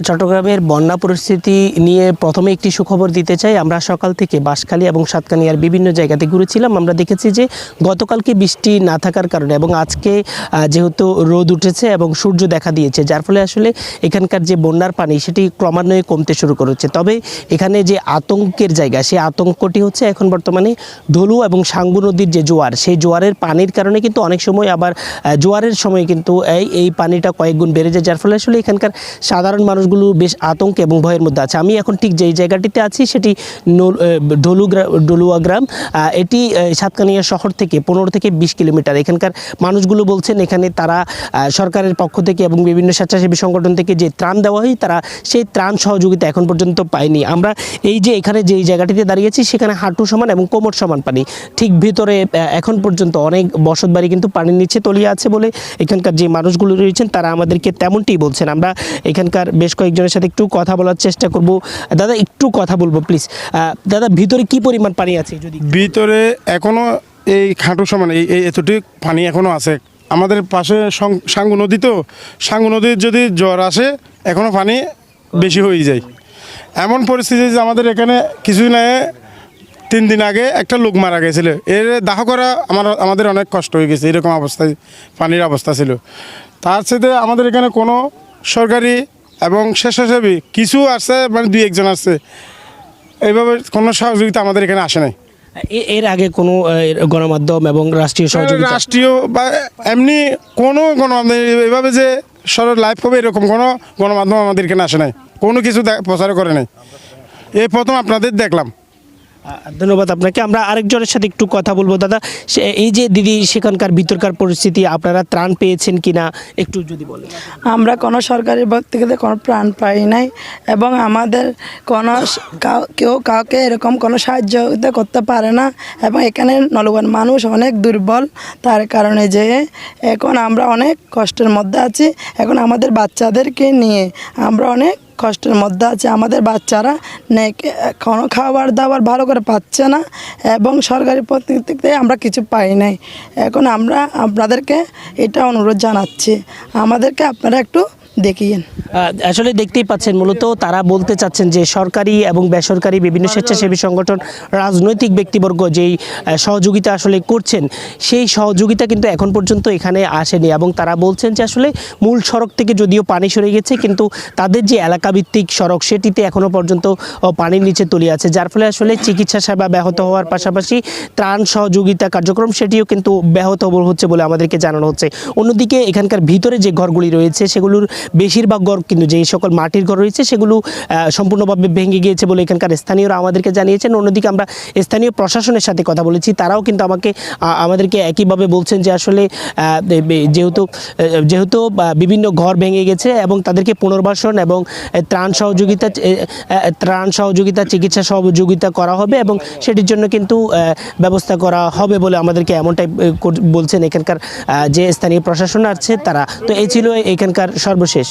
চট্টগ্রামের বন্যা পরিস্থিতি নিয়ে প্রথমে একটি সুখবর দিতে চাই। আমরা সকাল থেকে বাঁশখালী এবং সাতকানিয়ার বিভিন্ন জায়গাতে ঘুরেছিলাম। আমরা দেখেছি যে গতকালকে বৃষ্টি না থাকার কারণে এবং আজকে যেহেতু রোদ উঠেছে এবং সূর্য দেখা দিয়েছে, যার ফলে আসলে এখানকার যে বন্যার পানি সেটি ক্রমান্বয়ে কমতে শুরু করেছে। তবে এখানে যে আতঙ্কের জায়গা, সেই আতঙ্কটি হচ্ছে এখন বর্তমানে ঢলু এবং সাঙ্গু নদীর যে জোয়ার, সেই জোয়ারের পানির কারণে কিন্তু অনেক সময় আবার জোয়ারের সময় কিন্তু এই পানিটা কয়েক গুণ বেড়ে যায়, যার ফলে আসলে এখানকার সাধারণ মানুষগুলো বেশ আতঙ্ক এবং ভয়ের মধ্যে আছে। আমি এখন ঠিক যেই জায়গাটিতে আছি সেটি ডলুয়া গ্রাম। এটি সাতকানিয়া শহর থেকে 15 থেকে 20 কিলোমিটার। এখানকার মানুষগুলো বলছেন এখানে তারা সরকারের পক্ষ থেকে এবং বিভিন্ন স্বেচ্ছাসেবী সংগঠন থেকে যে ত্রাণ দেওয়া হয়, তারা সেই ত্রাণ সহযোগিতা এখন পর্যন্ত পায়নি। আমরা এই যে এখানে যেই জায়গাটিতে দাঁড়িয়েছি সেখানে হাঁটু সমান এবং কোমর সমান পানি। ঠিক ভিতরে এখন পর্যন্ত অনেক বসত বাড়ি কিন্তু পানির নিচে তলিয়ে আছে বলে এখানকার যে মানুষগুলো রয়েছেন তারা আমাদেরকে তেমনটি বলছেন। আমরা এখানকার বেশ কয়েকজনের সাথে একটু কথা বলার চেষ্টা করব। দাদা, একটু কথা বলবো প্লিজ। দাদা, ভিতরে কি পরিমাণ পানি আছে? যদি ভিতরে এখনো এই হাঁটু সমান এই এতটুকু পানি এখনো আছে। আমাদের পাশে সাঙ্গু নদী, তো সাঙ্গু নদীর যদি জ্বর আসে এখনো পানি বেশি হয়ে যায়। এমন পরিস্থিতি যে আমাদের এখানে কিছুদিন আগে 3 দিন আগে একটা লোক মারা গেছিল। এর দাহ করা আমাদের অনেক কষ্ট হয়ে গেছে। এরকম অবস্থায় পানির অবস্থা ছিল। তার সাথে আমাদের এখানে কোনো সরকারি এবং স্বেচ্ছাসেবী কিছু আসছে, মানে 2-1 জন আসছে, এইভাবে কোনো সহযোগিতা আমাদের এখানে আসে নাই। এর আগে কোনো গণমাধ্যম এবং রাষ্ট্রীয় সহযোগিতা, রাষ্ট্রীয় বা এমনি কোনো গণমাধ্যম এভাবে যে সরকার লাইভ হবে এরকম কোনো গণমাধ্যম আমাদের এখানে আসে নাই, কোনো কিছু প্রচার করে নাই। এই প্রথম আপনাদের দেখলাম। ধন্যবাদ আপনাকে। আমরা আরেকজনের সাথে একটু কথা বলবো। দাদা, এই যে দিদি, সেখানকার ভিতরকার পরিস্থিতি, আপনারা ত্রাণ পেয়েছেন কিনা একটু যদি বলেন। আমরা কোনো সরকারি থেকে কোনো প্রাণ পাই নাই এবং আমাদের কোনো কেউ কাউকে এরকম কোনো সাহায্য করতে পারে না এবং এখানে নলবান মানুষ অনেক দুর্বল, তার কারণে যে এখন আমরা অনেক কষ্টের মধ্যে আছি। এখন আমাদের বাচ্চাদেরকে নিয়ে আমরা অনেক কষ্টের মধ্যে আছে। আমাদের বাচ্চারা কোনো খাবার দাবার ভালো করে পাচ্ছে না এবং সরকারি পক্ষ থেকে আমরা কিছু পাই নাই। এখন আমরা আপনাদেরকে এটা অনুরোধ জানাচ্ছি, আমাদেরকে আপনারা একটু দেখিয়েন। আসলে দেখতেই পাচ্ছেন, মূলত তারা বলতে চাচ্ছেন যে সরকারি এবং বেসরকারি বিভিন্ন স্বেচ্ছাসেবী সংগঠন, রাজনৈতিক ব্যক্তিবর্গ যেই সহযোগিতা আসলে করছেন, সেই সহযোগিতা কিন্তু এখন পর্যন্ত এখানে আসেনি এবং তারা বলছেন যে আসলে মূল সড়ক থেকে যদিও পানি সরে গেছে, কিন্তু তাদের যে এলাকাভিত্তিক সড়ক সেটিতে এখনও পর্যন্ত পানির নিচে তলিয়ে আছে, যার ফলে আসলে চিকিৎসা সেবা ব্যাহত হওয়ার পাশাপাশি ত্রাণ সহযোগিতা কার্যক্রম সেটিও কিন্তু ব্যাহত হচ্ছে বলে আমাদেরকে জানানো হচ্ছে। অন্যদিকে এখানকার ভিতরে যে ঘরগুলি রয়েছে সেগুলোর বেশিরভাগ ঘর কিন্তু যেই সকল মাটির ঘর রয়েছে সেগুলো সম্পূর্ণভাবে ভেঙে গিয়েছে বলে এখানকার স্থানীয়রা আমাদেরকে জানিয়েছেন। অন্যদিকে আমরা স্থানীয় প্রশাসনের সাথে কথা বলেছি, তারাও কিন্তু আমাদেরকে একইভাবে বলছেন যে আসলে যেহেতু বিভিন্ন ঘর ভেঙে গেছে এবং তাদেরকে পুনর্বাসন এবং ত্রাণ সহযোগিতা চিকিৎসা সহযোগিতা করা হবে এবং সেটির জন্য কিন্তু ব্যবস্থা করা হবে বলে আমাদেরকে এমনটাই বলছেন এখানকার যে স্থানীয় প্রশাসন আছে তারা। তো এই ছিল এখানকার সর্বশেষ।